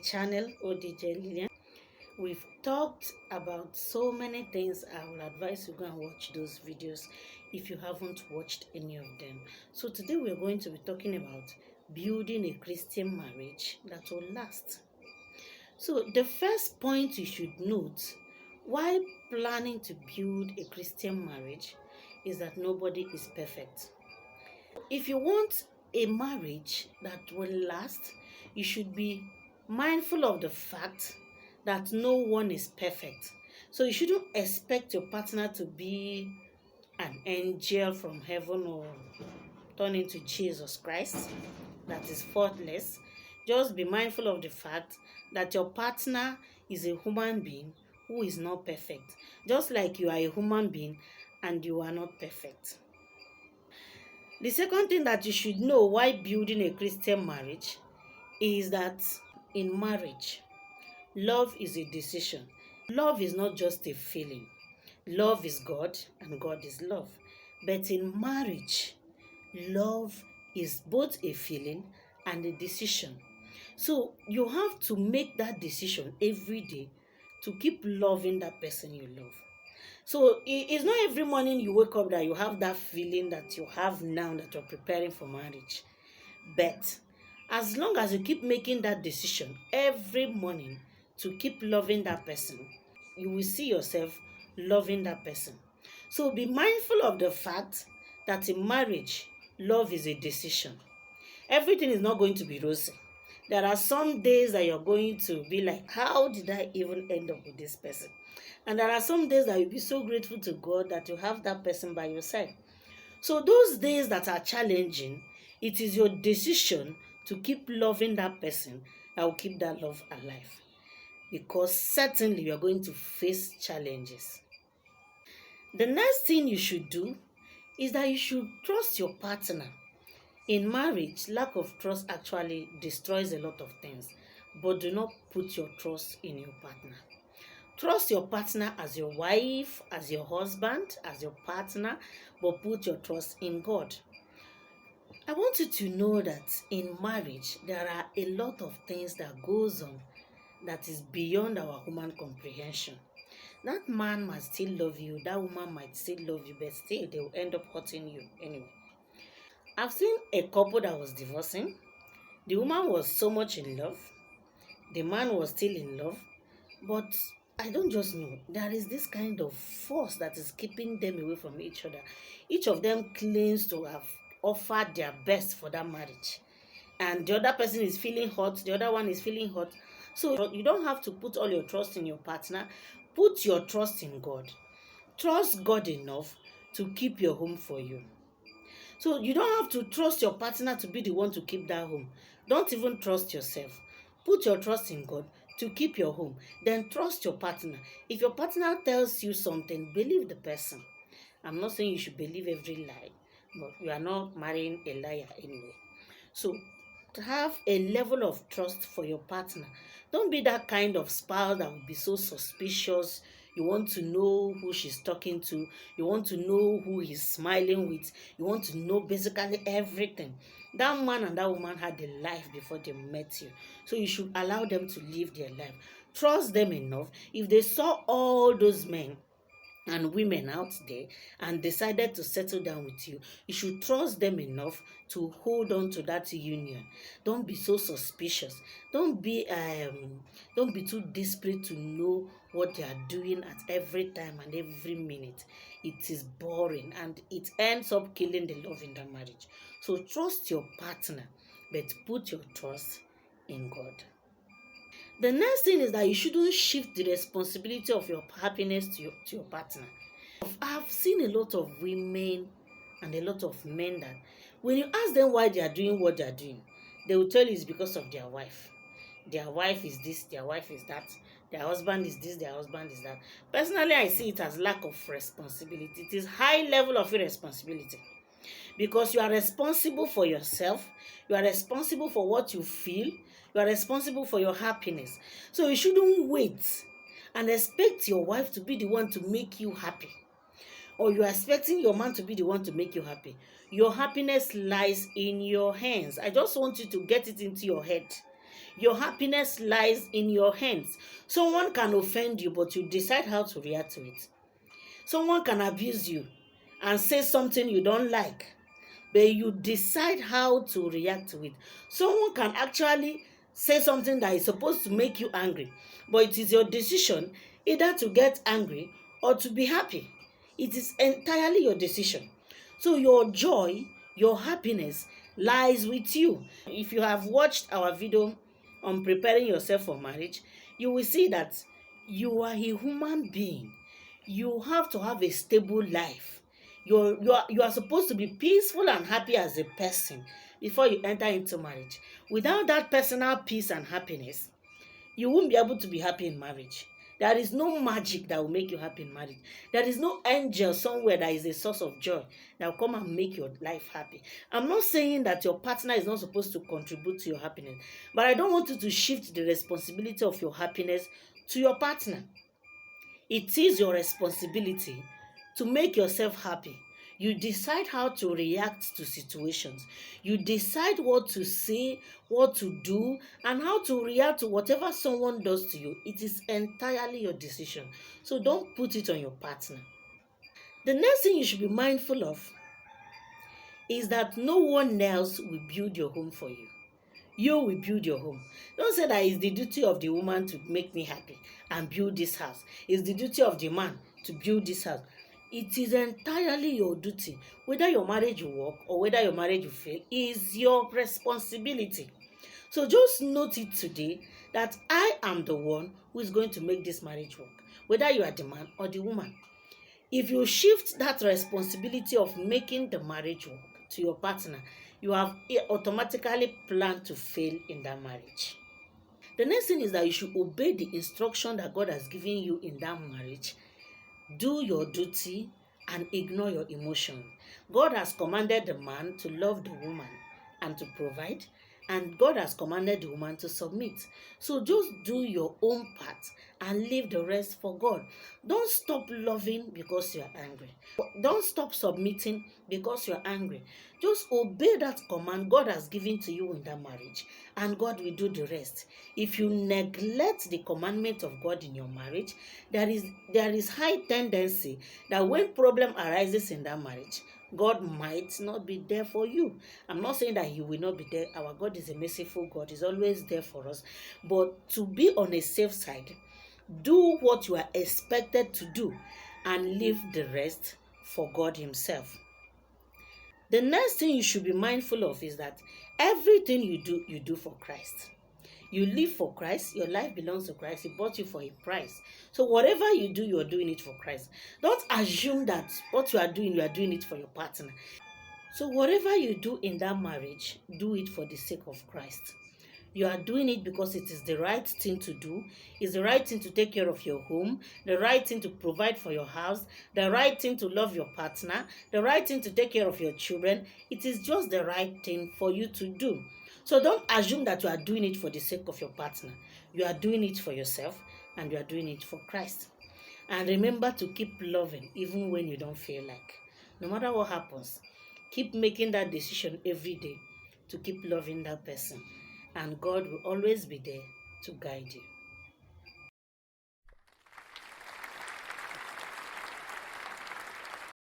channel, ODJ Lillian. We've talked about so many things. I will advise you go and watch those videos if you haven't watched any of them. So today we're going to be talking about building a Christian marriage that will last. So the first point you should note while planning to build a Christian marriage is that nobody is perfect. If you want a marriage that will last, you should be mindful of the fact that no one is perfect. So you shouldn't expect your partner to be an angel from heaven or turn into Jesus Christ that is faultless. Just be mindful of the fact that your partner is a human being who is not perfect. Just like you are a human being and you are not perfect. The second thing that you should know while building a Christian marriage is that in marriage, love is a decision. Love is not just a feeling. Love is God and God is love. But in marriage, love is both a feeling and a decision. So you have to make that decision every day to keep loving that person you love. So it's not every morning you wake up that you have that feeling that you have now that you're preparing for marriage. But as long as you keep making that decision every morning to keep loving that person, you will see yourself loving that person. So be mindful of the fact that in marriage, love is a decision. Everything is not going to be rosy. There are some days that you're going to be like, how did I even end up with this person? And there are some days that you'll be so grateful to God that you have that person by your side. So those days that are challenging, it is your decision to keep loving that person that will keep that love alive. Because certainly you are going to face challenges. The next thing you should do is that you should trust your partner. In marriage, lack of trust actually destroys a lot of things, but do not put your trust in your partner. Trust your partner as your wife, as your husband, as your partner, but put your trust in God. I want you to know that in marriage, there are a lot of things that goes on that is beyond our human comprehension. That man might still love you, that woman might still love you, but still they will end up hurting you anyway. I've seen a couple that was divorcing. The woman was so much in love. The man was still in love. But I don't just know. There is this kind of force that is keeping them away from each other. Each of them claims to have offered their best for that marriage. And the other person is feeling hot. The other one is feeling hot. So you don't have to put all your trust in your partner. Put your trust in God. Trust God enough to keep your home for you. So you don't have to trust your partner to be the one to keep that home. Don't even trust yourself. Put your trust in God to keep your home. Then trust your partner. If your partner tells you something, believe the person. I'm not saying you should believe every lie, but you are not marrying a liar anyway. So have a level of trust for your partner. Don't be that kind of spouse that will be so suspicious. You want to know who she's talking to. You want to know who he's smiling with. You want to know basically everything. That man and that woman had a life before they met you. So you should allow them to live their life. Trust them enough. If they saw all those men and women out there and decided to settle down with you, you should trust them enough to hold on to that union. Don't be so suspicious. Don't be too desperate to know what they are doing at every time and every minute. It is boring and it ends up killing the love in the marriage. So trust your partner, but put your trust in God. The next thing is that you shouldn't shift the responsibility of your happiness to your partner. I've seen a lot of women and a lot of men that when you ask them why they are doing what they are doing, they will tell you it's because of their wife. Their wife is this, their wife is that, their husband is this, their husband is that. Personally, I see it as lack of responsibility. It is high level of irresponsibility. Because you are responsible for yourself, you are responsible for what you feel, you are responsible for your happiness. So you shouldn't wait and expect your wife to be the one to make you happy. Or you are expecting your man to be the one to make you happy. Your happiness lies in your hands. I just want you to get it into your head Your happiness lies in your hands. Someone can offend you, but you decide how to react to it. Someone can abuse you and say something you don't like, but you decide how to react to it. Someone can actually say something that is supposed to make you angry, but it is your decision either to get angry or to be happy. It is entirely your decision. So your joy, your happiness lies with you. If you have watched our video on preparing yourself for marriage, you will see that you are a human being. You have to have a stable life. You are supposed to be peaceful and happy as a person before you enter into marriage. Without that personal peace and happiness, you won't be able to be happy in marriage. There is no magic that will make you happy in marriage. There is no angel somewhere that is a source of joy that will come and make your life happy. I'm not saying that your partner is not supposed to contribute to your happiness, but I don't want you to shift the responsibility of your happiness to your partner. It is your responsibility to make yourself happy. You decide how to react to situations. You decide what to say, what to do, and how to react to whatever someone does to you. It is entirely your decision. So don't put it on your partner. The next thing you should be mindful of is that no one else will build your home for you. You will build your home. Don't say that it's the duty of the woman to make me happy and build this house. It's the duty of the man to build this house. It is entirely your duty. Whether your marriage will work or whether your marriage will fail is your responsibility. So just note it today that I am the one who is going to make this marriage work, whether you are the man or the woman. If you shift that responsibility of making the marriage work to your partner, you have automatically planned to fail in that marriage. The next thing is that you should obey the instruction that God has given you in that marriage. Do your duty and ignore your emotion. God has commanded the man to love the woman and to provide, and God has commanded the woman to submit. So just do your own part and leave the rest for God. Don't stop loving because you are angry. Don't stop submitting because you are angry. Just obey that command God has given to you in that marriage, and God will do the rest. If you neglect the commandment of God in your marriage, there is high tendency that when problem arises in that marriage, God might not be there for you. I'm not saying that He will not be there. Our God is a merciful God. He's always there for us. But to be on a safe side, do what you are expected to do and leave the rest for God Himself. The next thing you should be mindful of is that everything you do for Christ. You live for Christ. Your life belongs to Christ. He bought you for a price. So whatever you do, you are doing it for Christ. Don't assume that what you are doing it for your partner. So whatever you do in that marriage, do it for the sake of Christ. You are doing it because it is the right thing to do. It's the right thing to take care of your home, the right thing to provide for your house, the right thing to love your partner, the right thing to take care of your children. It is just the right thing for you to do. So don't assume that you are doing it for the sake of your partner. You are doing it for yourself, and you are doing it for Christ. And remember to keep loving even when you don't feel like. No matter what happens, keep making that decision every day to keep loving that person. And God will always be there to guide you.